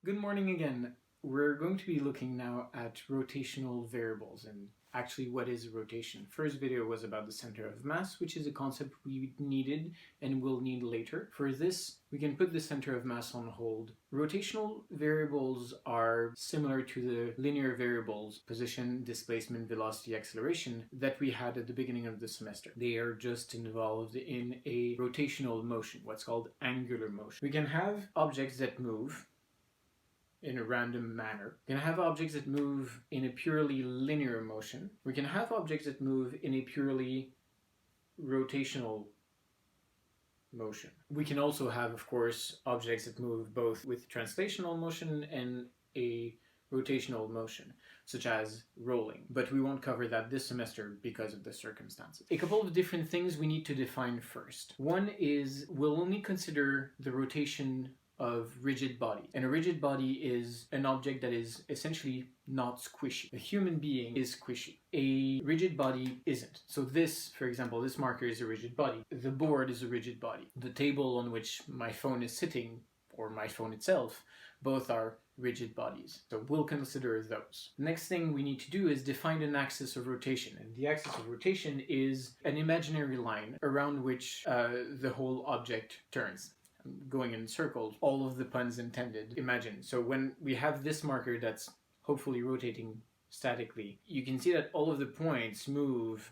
Good morning again. We're going to be looking now at rotational variables and actually what is rotation. First video was about the center of mass, which is a concept we needed and will need later. For this, we can put the center of mass on hold. Rotational variables are similar to the linear variables, position, displacement, velocity, acceleration, that we had at the beginning of the semester. They are just involved in a rotational motion, what's called angular motion. We can have objects that move in a random manner. We can have objects that move in a purely linear motion. We can have objects that move in a purely rotational motion. We can also have, of course, objects that move both with translational motion and a rotational motion, such as rolling. But we won't cover that this semester because of the circumstances. A couple of different things we need to define first. One is we'll only consider the rotation of rigid body. And a rigid body is an object that is essentially not squishy. A human being is squishy. A rigid body isn't. So this, for example, this marker is a rigid body. The board is a rigid body. The table on which my phone is sitting, or my phone itself, both are rigid bodies. So we'll consider those. Next thing we need to do is define an axis of rotation. And the axis of rotation is an imaginary line around which the whole object turns. Going in circles, all of the puns intended. Imagine, so when we have this marker that's hopefully rotating statically, you can see that all of the points move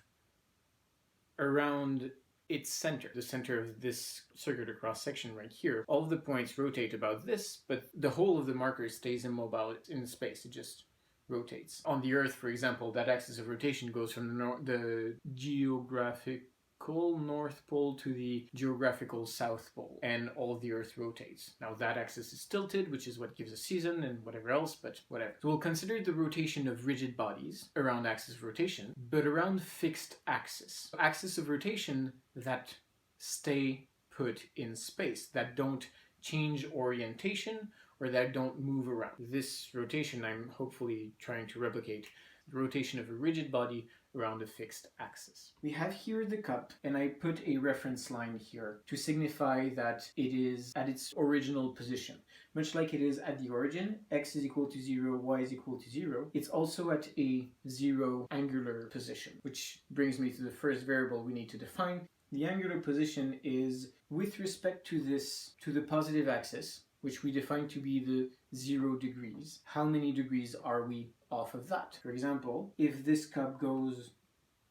around its center, the center of this circular cross section right here. All of the points rotate about this, but the whole of the marker stays immobile in space. It just rotates. On the Earth, for example, that axis of rotation goes from the geographical North Pole to the geographical South Pole, and all of the Earth rotates. Now that axis is tilted, which is what gives a season and whatever else, but whatever. So we'll consider the rotation of rigid bodies around axis of rotation, but around fixed axis. Axis of rotation that stay put in space, that don't change orientation or that don't move around. This rotation I'm hopefully trying to replicate the rotation of a rigid body around a fixed axis. We have here the cup, and I put a reference line here to signify that it is at its original position. Much like it is at the origin, x is equal to 0, y is equal to 0, it's also at a 0 angular position, which brings me to the first variable we need to define. The angular position is with respect to the positive axis, which we define to be the 0 degrees. How many degrees are we off of that? For example, if this cup goes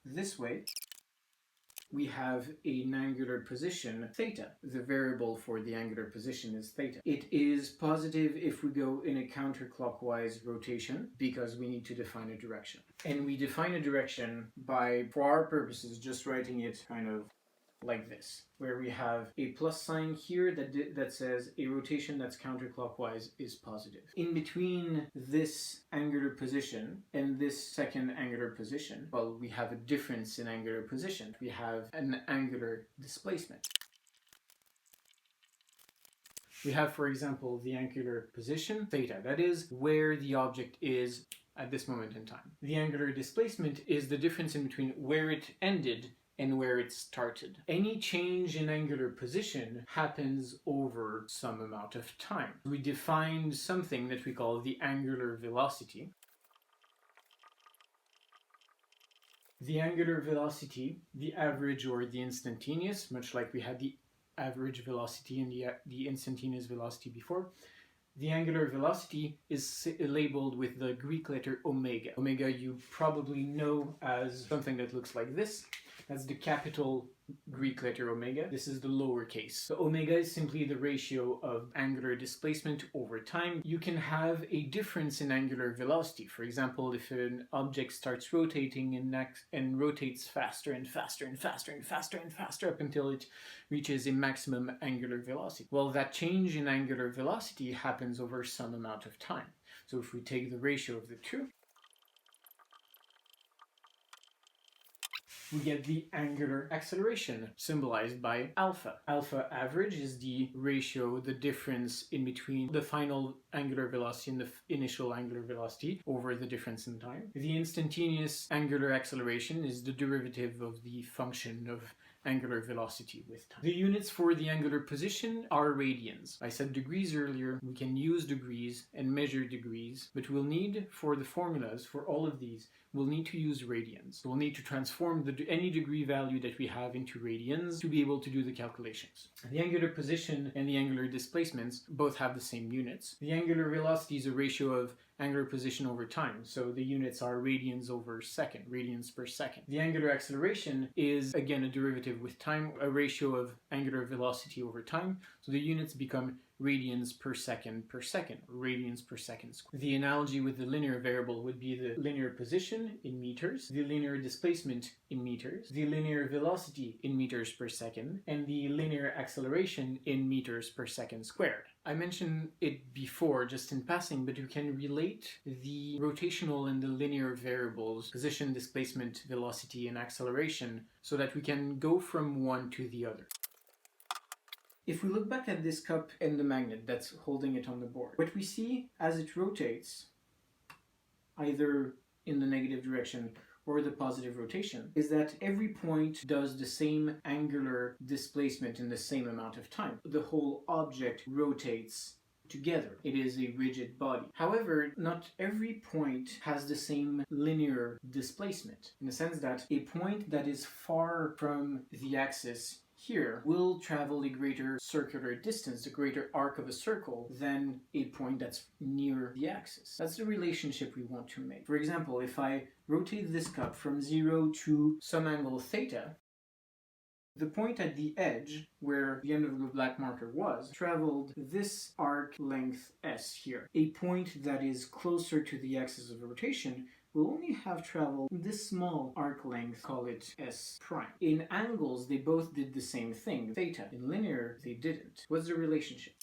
this way, we have an angular position, theta. The variable for the angular position is theta. It is positive if we go in a counterclockwise rotation, because we need to define a direction. And we define a direction by, for our purposes, just writing it kind of like this, where we have a plus sign here that says a rotation that's counterclockwise is positive. In between this angular position and this second angular position, well, we have a difference in angular position. We have an angular displacement. We have, for example, the angular position, theta. That is where the object is at this moment in time. The angular displacement is the difference in between where it ended and where it started. Any change in angular position happens over some amount of time. We defined something that we call the angular velocity. The angular velocity, the average or the instantaneous, much like we had the average velocity and the instantaneous velocity before, the angular velocity is labeled with the Greek letter omega. Omega you probably know as something that looks like this. That's the capital Greek letter omega. This is the lowercase. So omega is simply the ratio of angular displacement over time. You can have a difference in angular velocity. For example, if an object starts rotating and rotates faster and faster and faster and faster and faster up until it reaches a maximum angular velocity. Well, that change in angular velocity happens over some amount of time. So if we take the ratio of the two, we get the angular acceleration, symbolized by alpha. Alpha average is the ratio, the difference in between the final angular velocity and the initial angular velocity over the difference in time. The instantaneous angular acceleration is the derivative of the function of angular velocity with time. The units for the angular position are radians. I said degrees earlier. We can use degrees and measure degrees, but we'll need, for the formulas for all of these, we'll need to use radians. We'll need to transform any degree value that we have into radians to be able to do the calculations. The angular position and the angular displacements both have the same units. The angular velocity is a ratio of angular position over time, so the units are radians over second, radians per second. The angular acceleration is again a derivative with time, a ratio of angular velocity over time, so the units become radians per second, radians per second squared. The analogy with the linear variable would be the linear position in meters, the linear displacement in meters, the linear velocity in meters per second, and the linear acceleration in meters per second squared. I mentioned it before just in passing, but you can relate the rotational and the linear variables, position, displacement, velocity, and acceleration, so that we can go from one to the other. If we look back at this cup and the magnet that's holding it on the board, what we see as it rotates, either in the negative direction or the positive rotation, is that every point does the same angular displacement in the same amount of time. The whole object rotates together. It is a rigid body. However, not every point has the same linear displacement, in the sense that a point that is far from the axis here will travel a greater circular distance, a greater arc of a circle, than a point that's near the axis. That's the relationship we want to make. For example, if I rotate this cup from 0 to some angle theta, the point at the edge, where the end of the black marker was, traveled this arc length s here. A point that is closer to the axis of rotation will only have traveled this small arc length, call it s prime. In angles, they both did the same thing, theta. In linear, they didn't. What's the relationship?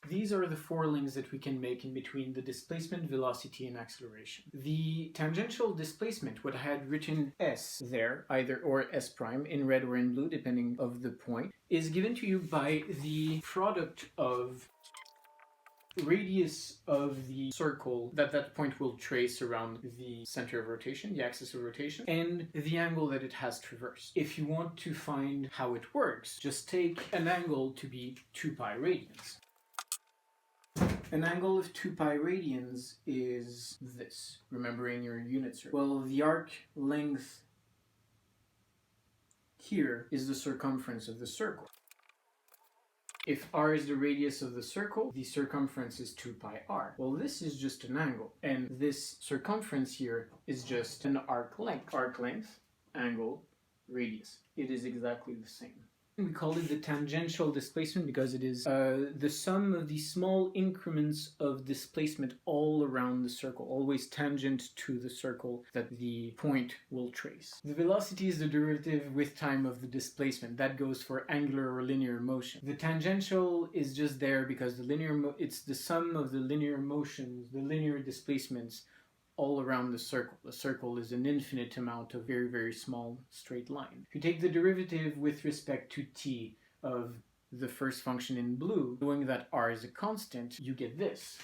These are the four links that we can make in between the displacement, velocity, and acceleration. The tangential displacement, what I had written s there, either or s prime, in red or in blue, depending of the point, is given to you by the product of radius of the circle that point will trace around the center of rotation, the axis of rotation, and the angle that it has traversed. If you want to find how it works, just take an angle to be 2 pi radians. An angle of 2 pi radians is this, remembering your unit circle. Well, the arc length here is the circumference of the circle. If r is the radius of the circle, the circumference is 2 pi r. Well, this is just an angle, and this circumference here is just an arc length. Arc length, angle, radius. It is exactly the same. We call it the tangential displacement because it is the sum of the small increments of displacement all around the circle, always tangent to the circle that the point will trace. The velocity is the derivative with time of the displacement. That goes for angular or linear motion. The tangential is just there because the linear it's the sum of the linear motions, the linear displacements all around the circle. The circle is an infinite amount of very, very small straight line. If you take the derivative with respect to t of the first function in blue, knowing that r is a constant, you get this.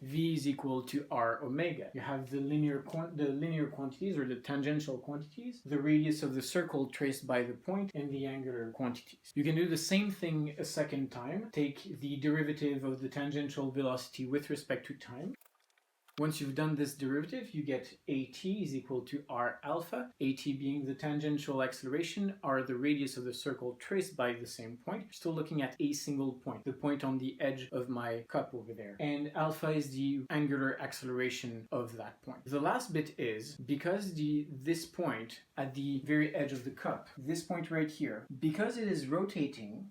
V is equal to r omega. You have the linear quantities, or the tangential quantities, the radius of the circle traced by the point, and the angular quantities. You can do the same thing a second time. Take the derivative of the tangential velocity with respect to time. Once you've done this derivative, you get at is equal to r alpha, at being the tangential acceleration, r the radius of the circle traced by the same point. You're still looking at a single point, the point on the edge of my cup over there. And alpha is the angular acceleration of that point. The last bit is, because this point at the very edge of the cup, this point right here, because it is rotating,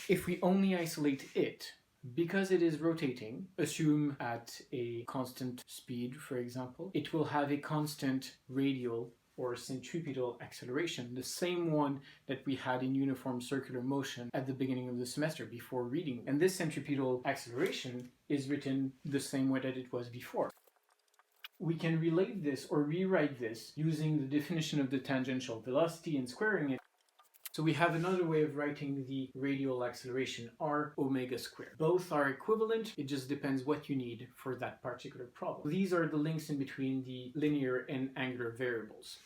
if we only isolate it, because it is rotating, assume at a constant speed, for example, it will have a constant radial or centripetal acceleration, the same one that we had in uniform circular motion at the beginning of the semester before reading. And this centripetal acceleration is written the same way that it was before. We can relate this or rewrite this using the definition of the tangential velocity and squaring it. So we have another way of writing the radial acceleration, r omega squared. Both are equivalent, it just depends what you need for that particular problem. These are the links in between the linear and angular variables.